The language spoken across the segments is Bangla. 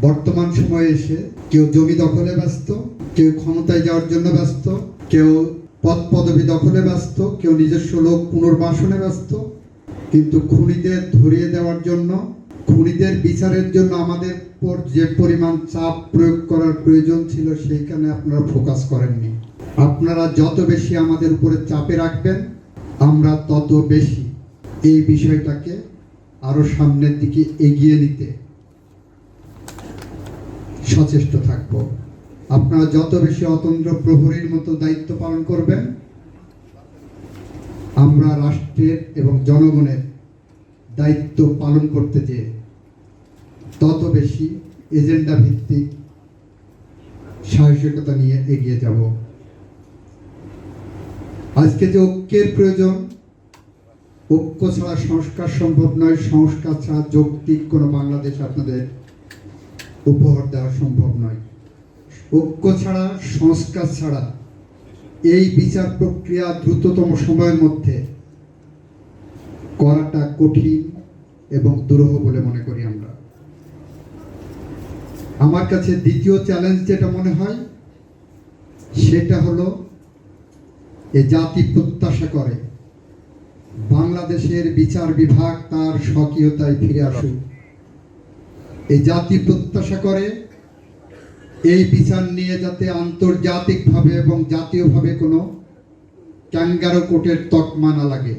বর্তমান সময়ে এসে কেউ জমি দখলে ব্যস্ত, কেউ ক্ষমতায় যাওয়ার জন্য ব্যস্ত, কেউ পদ পদবি দখলে ব্যস্ত, কেউ নিজস্ব লোক পুনর্বাসনে ব্যস্ত। কিন্তু খুনিদের ধরিয়ে দেওয়ার জন্য, খুনিদের বিচারের জন্য আমাদের উপর যে পরিমাণ চাপ প্রয়োগ করার প্রয়োজন ছিল সেইখানে আপনারা ফোকাস করেননি। আপনারা যত বেশি আমাদের উপরে চাপে রাখবেন, আমরা তত বেশি এই বিষয়টাকে আরো সামনের দিকে এগিয়ে নিতে সচেষ্ট থাকব। আপনারা যত বেশি অতন্দ্র প্রহরীর মতো দায়িত্ব পালন করবেন, আমরা রাষ্ট্রের এবং জনগণের দায়িত্ব পালন করতে যেয়ে তত বেশি এজেন্ডা ভিত্তিক সাহসিকতা নিয়ে এগিয়ে যাব। আজকে যে ঐক্যের প্রয়োজন, ঐক্য ছাড়া সংস্কার সম্ভব নয়, সংস্কার ছাড়া যৌক্তিক কোনো বাংলাদেশ আপনাদের উপহার দেওয়া সম্ভব নয়। ঐক্য ছাড়া, সংস্কার ছাড়া এই বিচার প্রক্রিয়া দ্রুততম সময়ের মধ্যে করাটা কঠিন এবং দুরূহ বলে মনে করি আমরা। আমার কাছে দ্বিতীয় চ্যালেঞ্জ যেটা মনে হয় সেটা হলো, এ জাতি প্রত্যাশা করে বাংলাদেশের বিচার বিভাগ তার স্বকীয়তায় ফিরে আসুক। এই জাতি প্রত্যাশা করে এই বিচার নিয়ে যাতে আন্তর্জাতিকভাবে এবং জাতীয়ভাবে কোনো ক্যাঙ্গারো কোর্টের তকমা না লাগে,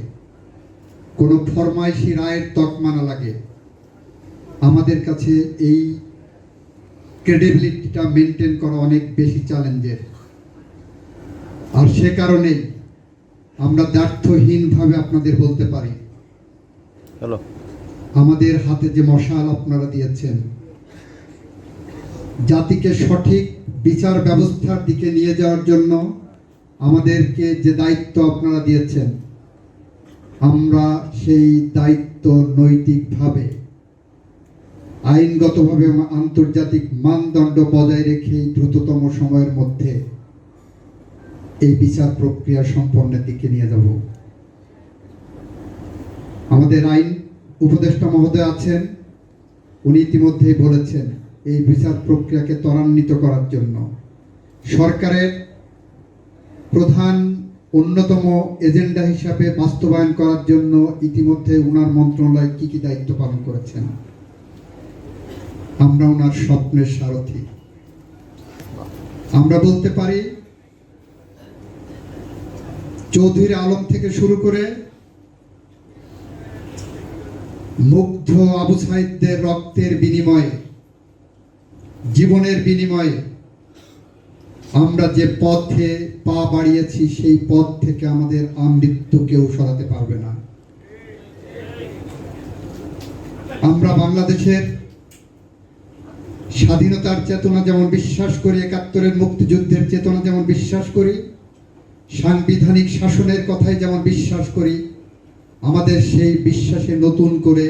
কোনো ফরমাইশি রায়ের তকমা না লাগে। আমাদের কাছে এই ক্রেডিবিলিটিটা মেনটেন করা অনেক বেশি চ্যালেঞ্জের। আর সে কারণেই আমরা দ্ব্যর্থহীনভাবে আপনাদের বলতে পারি, আমাদের হাতে যে মশাল আপনারা দিয়েছেন, জাতিকে সঠিক বিচার ব্যবস্থার দিকে নিয়ে যাওয়ার জন্য আমাদেরকে যে দায়িত্ব আপনারা দিয়েছেন, আমরা সেই দায়িত্ব নৈতিকভাবে, আইনগতভাবে এবং আন্তর্জাতিক মানদণ্ড বজায় রেখে দ্রুততম সময়ের মধ্যে এই বিচার প্রক্রিয়া সম্পন্নের দিকে নিয়ে যাব। আমাদের আইন উপদেষ্টা মহোদয় আছেন, উনি ইতিমধ্যেই বলেছেন এই বিচার প্রক্রিয়াকে ত্বরান্বিত করার জন্য সরকারের প্রধান অন্যতম এজেন্ডা হিসাবে বাস্তবায়ন করার জন্য ইতিমধ্যে ওনার মন্ত্রণালয় কি কি দায়িত্ব পালন করেছেন। আমরা ওনার স্বপ্নের সারথি। আমরা বলতে পারি চৌধুরী আলম থেকে শুরু করে মুগ্ধ আবু সাঈদদের রক্তের বিনিময়ে, জীবনের বিনিময়ে আমরা যে পথে পা বাড়িয়েছি, সেই পথ থেকে আমাদের আমৃত্যু কেউ সরাতে পারবে না। আমরা বাংলাদেশের স্বাধীনতার চেতনা যেমন বিশ্বাস করি, ৭১-এর মুক্তিযুদ্ধের চেতনা যেমন বিশ্বাস করি, সাংবিধানিক শাসনের কথাই যেমন বিশ্বাস করি, আমাদের সেই বিশ্বাসে নতুন করে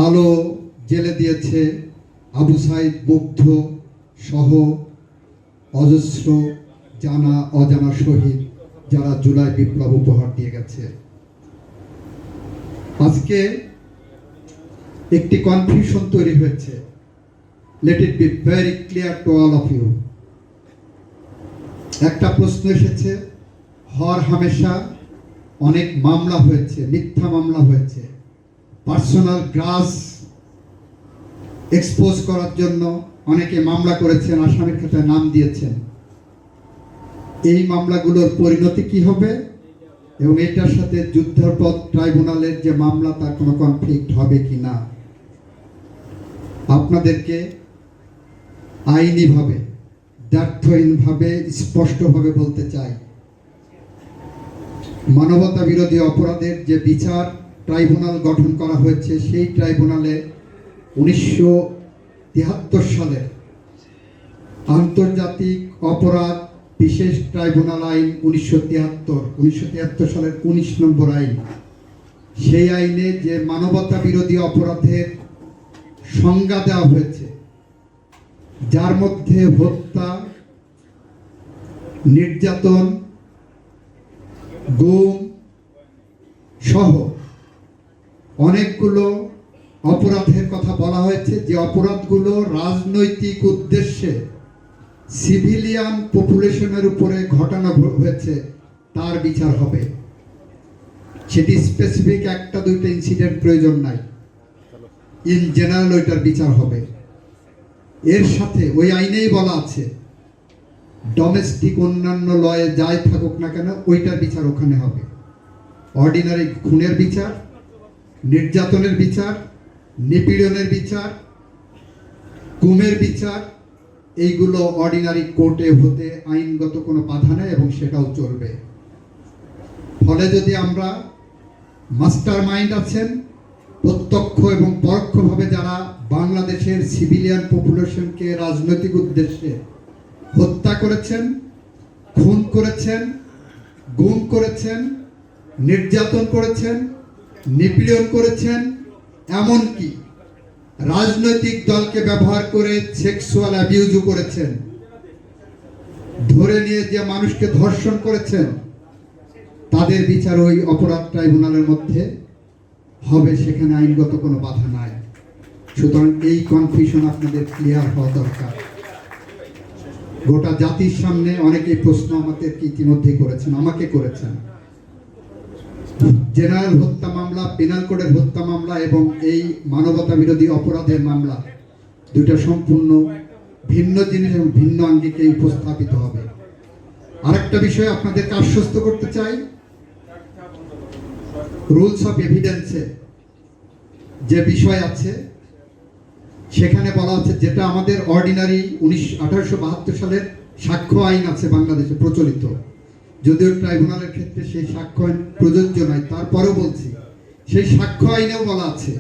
আলো জ্বেলে দিয়েছে আবু সাঈদ মুগ্ধ সহ অজস্র জানা অজানা শহীদ, যারা জুলাই বিপ্লব উপহার দিয়ে গেছে। আজকে একটি কনফিউশন তৈরি হয়েছে। Let it be very clear to all of you. একটা প্রশ্ন এসেছে, হর হামেশা অনেক মামলা হয়েছে, মিথ্যা মামলা হয়েছে, পার্সোনাল গ্রাস এক্সপোজ করার জন্য অনেকে মামলা করেছেন, আসামির খাতায় নাম দিয়েছেন। এই মামলাগুলোর পরিণতি কি হবে এবং এটার সাথে যুদ্ধাপরাধ ট্রাইব্যুনালের যে মামলা, তার কোনো কনফ্লিক্ট হবে কি না, আপনাদেরকে আইনিভাবে, দ্ব্যর্থহীনভাবে, স্পষ্টভাবে বলতে চাই, মানবতা বিরোধী অপরাধের যে বিচার ট্রাইব্যুনাল গঠন করা হয়েছে, সেই ট্রাইব্যুনালে 1973 সালে আন্তর্জাতিক অপরাধ বিশেষ ট্রাইব্যুনাল আইন 1973 সালের 19 নম্বর আইন, সেই আইনে যে মানবতা বিরোধী অপরাধের সংজ্ঞা দেওয়া হয়েছে, যার মধ্যে হত্যা, নির্যাতন, গুম সহ অনেকগুলো অপরাধের কথা বলা হয়েছে, যে অপরাধগুলো রাজনৈতিক উদ্দেশ্যে সিভিলিয়ান পপুলেশনের উপরে ঘটানো হয়েছে তার বিচার হবে। সেটি স্পেসিফিক একটা দুইটা ইনসিডেন্ট প্রয়োজন নাই, ইন জেনারেল ওইটার বিচার হবে। এর সাথে ওই আইনেই বলা আছে ডোমেস্টিক অন্যান্য লয়ে যাই থাকুক না কেন ওইটার বিচার ওখানে হবে। অর্ডিনারি খুনের বিচার, নির্যাতনের বিচার, নিপীড়নের বিচার, গুমের বিচার, এইগুলো অর্ডিনারি কোর্টে হতে আইনগত কোনো বাধা নেই এবং সেটাও চলবে। ফলে যদি আমরা মাস্টার মাইন্ড আছেন প্রত্যক্ষ এবং পরোক্ষভাবে যারা বাংলাদেশের সিভিলিয়ান পপুলেশনকে রাজনৈতিক উদ্দেশ্যে হত্যা করেছেন, খুন করেছেন, গুম করেছেন, নির্যাতন করেছেন, নিপীড়ন করেছেন, এমনকি রাজনৈতিক দলকে ব্যবহার করে সেক্সুয়াল অ্যাবিউজও করেছেন, ধরে নিয়ে যে মানুষকে ধর্ষণ করেছেন, তাদের বিচার ওই অপরাধ ট্রাইব্যুনালের মধ্যে হবে, সেখানে আইনগত কোনো বাধা নাই। সুতরাং এই কনফিউশন আপনাদের ক্লিয়ার হওয়া দরকার। গোটা জাতির সামনে অনেকেই প্রশ্ন আমাদেরকে ইতিমধ্যেই করেছেন, আমাকে করেছেন। জেনারেল হত্যা মামলা, পেনাল কোডের হত্যা মামলা এবং এই মানবতা বিরোধী অপরাধের মামলা দুইটা সম্পূর্ণ ভিন্ন জিনিস এবং ভিন্ন আঙ্গিকে উপস্থাপিত হবে। আরেকটা বিষয় আপনাদেরকে আশ্বস্ত করতে চাই, রুলস অফ এভিডেন্সে যে বিষয় আছে সেখানে বলা আছে, যেটা আমাদের অর্ডিনারি 1872 সালের সাক্ষ্য আইন আছে বাংলাদেশে প্রচলিত, যদিও ট্রাইব্যুনালের ক্ষেত্রে সেই সাক্ষ্য আইন প্রযোজ্য নয়, তারপরেও বলছি সেই সাক্ষ্য আইনেও বলা আছে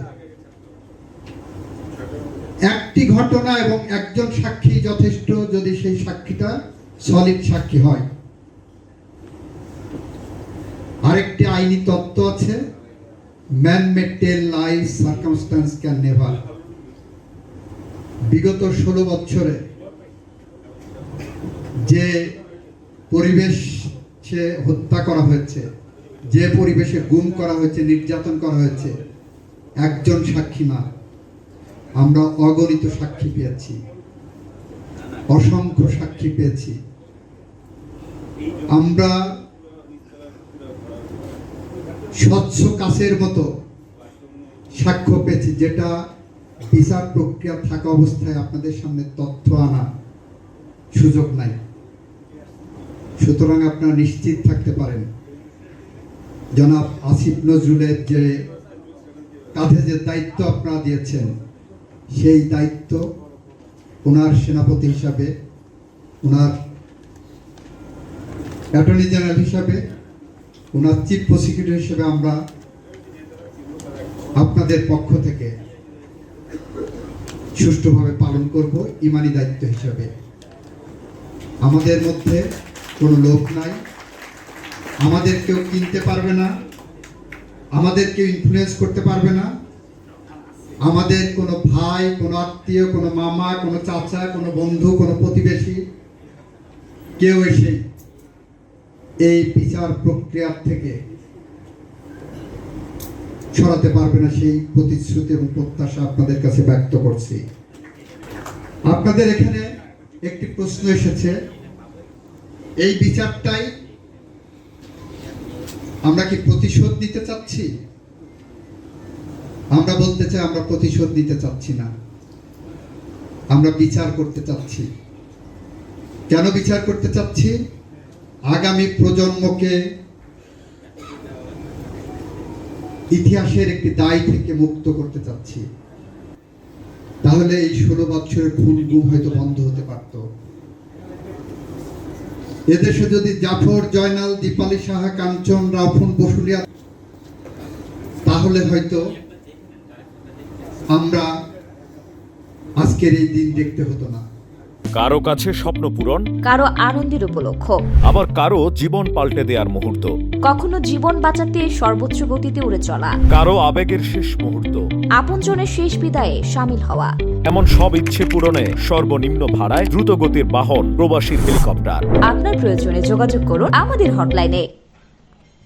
একটি ঘটনা এবং একজন সাক্ষী যথেষ্ট যদি সেই সাক্ষীটা সলিড সাক্ষী হয়। আরেকটি আইনি তত্ত্ব আছে, man may tell lies, circumstances can never. বিগত 16 বছরে যে পরিবেশে হত্যা করা হয়েছে, যে পরিবেশে গুম করা হয়েছে, নির্যাতন করা হয়েছে, একজন সাক্ষী না, আমরা অগণিত সাক্ষী পেয়েছি, অসংখ্য সাক্ষী পেয়েছি। আমরা স্বচ্ছ কাচের মতো সাক্ষ্য পেয়েছি, যেটা বিচার প্রক্রিয়া থাকা অবস্থায় আপনাদের সামনে তথ্য আনা সুযোগ নাই। সুতরাং আপনারা নিশ্চিত থাকতে পারেন, জনাব আসিফ নজরুলের যে কাঁধে যে দায়িত্ব আপনারা দিয়েছেন, সেই দায়িত্ব ওনার সেনাপতি হিসাবে, ওনার অ্যাটর্নি জেনারেল হিসাবে, ওনার চিফ প্রসিকিউটর হিসেবে আমরা আপনাদের পক্ষ থেকে সুষ্ঠুভাবে পালন করব ইমানি দায়িত্ব হিসাবে। আমাদের মধ্যে কোনো লোক নাই, আমাদের কেউ কিনতে পারবে না, আমাদের কেউ ইনফ্লুয়েন্স করতে পারবে না। আমাদের কোনো ভাই, কোনো আত্মীয়, কোনো মামা, কোনো চাচা, কোনো বন্ধু, কোনো প্রতিবেশী কেউ এসে এই বিচার প্রক্রিয়ার থেকে সরাতে পারবে না, সেই প্রতিশ্রুতি এবং প্রত্যাশা আপনাদের কাছে ব্যক্ত করছি। আপনাদের এখানে একটি প্রশ্ন এসেছে, এই বিচারটাই আমরা কি প্রতিশোধ নিতে চাচ্ছি? আমরা বলতে চাই আমরা প্রতিশোধ নিতে চাচ্ছি না, আমরা বিচার করতে চাচ্ছি। কেন বিচার করতে চাচ্ছি? আগামী প্রজন্মকে ইতিহাসের একটি দায় থেকে মুক্ত করতে চাচ্ছি। তাহলে এই 16 বছরের খুন গুম হয়তো বন্ধ হতে পারত। এদেশে যদি জাফর, জয়নাল, দীপালি সাহা, কাঞ্চন, রাউফুন, বসুলিয়া, তাহলে হয়তো আমরা আজকের এই দিন দেখতে হতো না। কারো কাছে স্বপ্ন পূরণ, কারো আনন্দের উপলক্ষ, আবার কারো জীবন পাল্টে দেওয়ার মুহূর্ত, কখনো জীবন বাঁচাতে সর্বোচ্চ গতিতে উড়ে চলা, কারো আবেগের শেষ মুহূর্ত, আপনজনের শেষ বিদায়ে সামিল হওয়া, এমন সব ইচ্ছে পূরণে সর্বনিম্ন ভাড়ায় দ্রুত গতির বাহন প্রবাসী হেলিকপ্টার। আপনার প্রয়োজনে যোগাযোগ করুন আমাদের হটলাইনে।